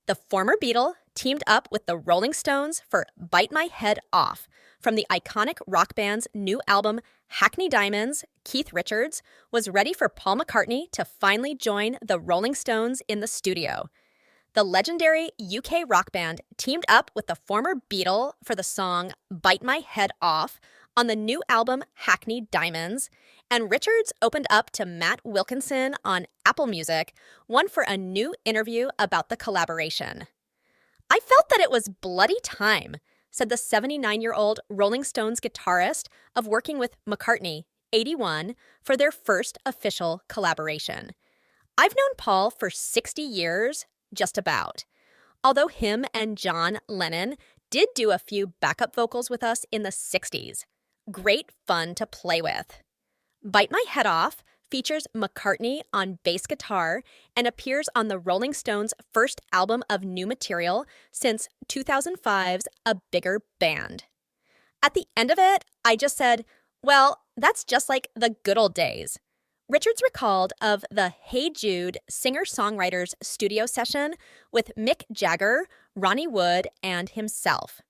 The former Beatle teamed up with the Rolling Stones for Bite My Head Off. From the iconic rock band's new album, Hackney Diamonds, Keith Richards was ready for Paul McCartney to finally join the Rolling Stones in the studio. The legendary UK rock band teamed up with the former Beatle for the song Bite My Head Off on the new album Hackney Diamonds, and Richards opened up to Matt Wilkinson on Apple Music, one for a new interview about the collaboration. "I felt that it was bloody time," said the 79-year-old Rolling Stones guitarist of working with McCartney, 81, for their first official collaboration. "I've known Paul for 60 years, just about. Although him and John Lennon did do a few backup vocals with us in the 60s. Great fun to play with." Bite My Head Off features McCartney on bass guitar and appears on the Rolling Stones' first album of new material since 2005's A Bigger Band. "At the end of it, I just said, well, that's just like the good old days." Richards recalled of the Hey Jude singer-songwriters studio session with Mick Jagger, Ronnie Wood, and himself.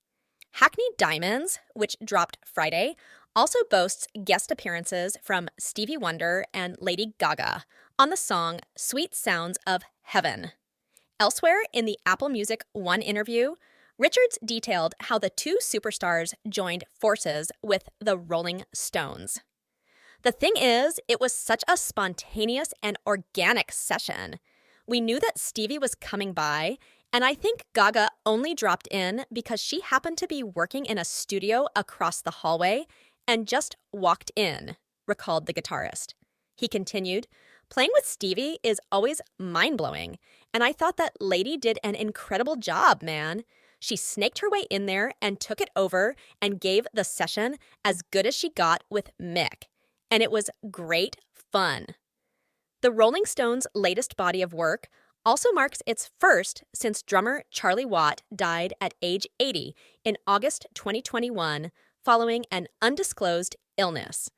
Hackney Diamonds, which dropped Friday, also boasts guest appearances from Stevie Wonder and Lady Gaga on the song Sweet Sounds of Heaven. Elsewhere in the Apple Music One interview, Richards detailed how the two superstars joined forces with the Rolling Stones. "The thing is, it was such a spontaneous and organic session. We knew that Stevie was coming by, and I think Gaga only dropped in because she happened to be working in a studio across the hallway and just walked in," recalled the guitarist. He continued, "Playing with Stevie is always mind-blowing, and I thought that lady did an incredible job, man. She snaked her way in there and took it over and gave the session as good as she got with Mick. And it was great fun." The Rolling Stones' latest body of work also marks its first since drummer Charlie Watt died at age 80 in August 2021 following an undisclosed illness.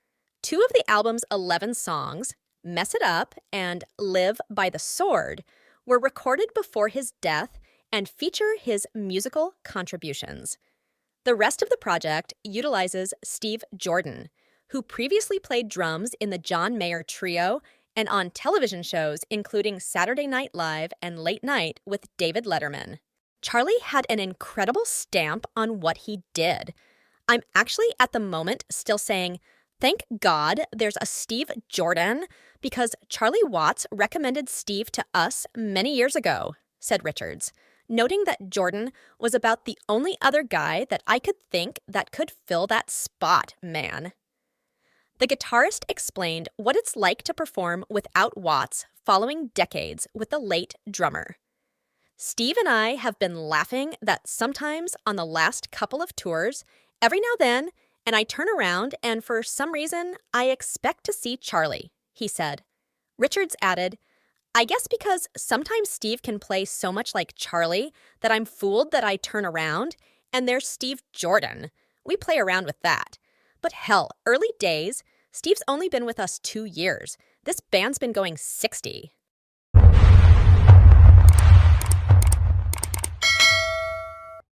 Two of the album's 11 songs, Mess It Up and Live by the Sword, were recorded before his death and feature his musical contributions. The rest of the project utilizes Steve Jordan, who previously played drums in the John Mayer Trio and on television shows including Saturday Night Live and Late Night with David Letterman. Charlie had an incredible stamp on what he did. I'm actually at the moment still saying, thank God there's a Steve Jordan, because Charlie Watts recommended Steve to us many years ago, said Richards, noting that Jordan was about the only other guy that I could think that could fill that spot, man. The guitarist explained what it's like to perform without Watts following decades with the late drummer. "Steve and I have been laughing that sometimes on the last couple of tours, every now and then, and I turn around and for some reason I expect to see Charlie," he said. Richards added, "I guess because sometimes Steve can play so much like Charlie that I'm fooled that I turn around and there's Steve Jordan. We play around with that. But hell, early days, Steve's only been with us 2 years. This band's been going 60.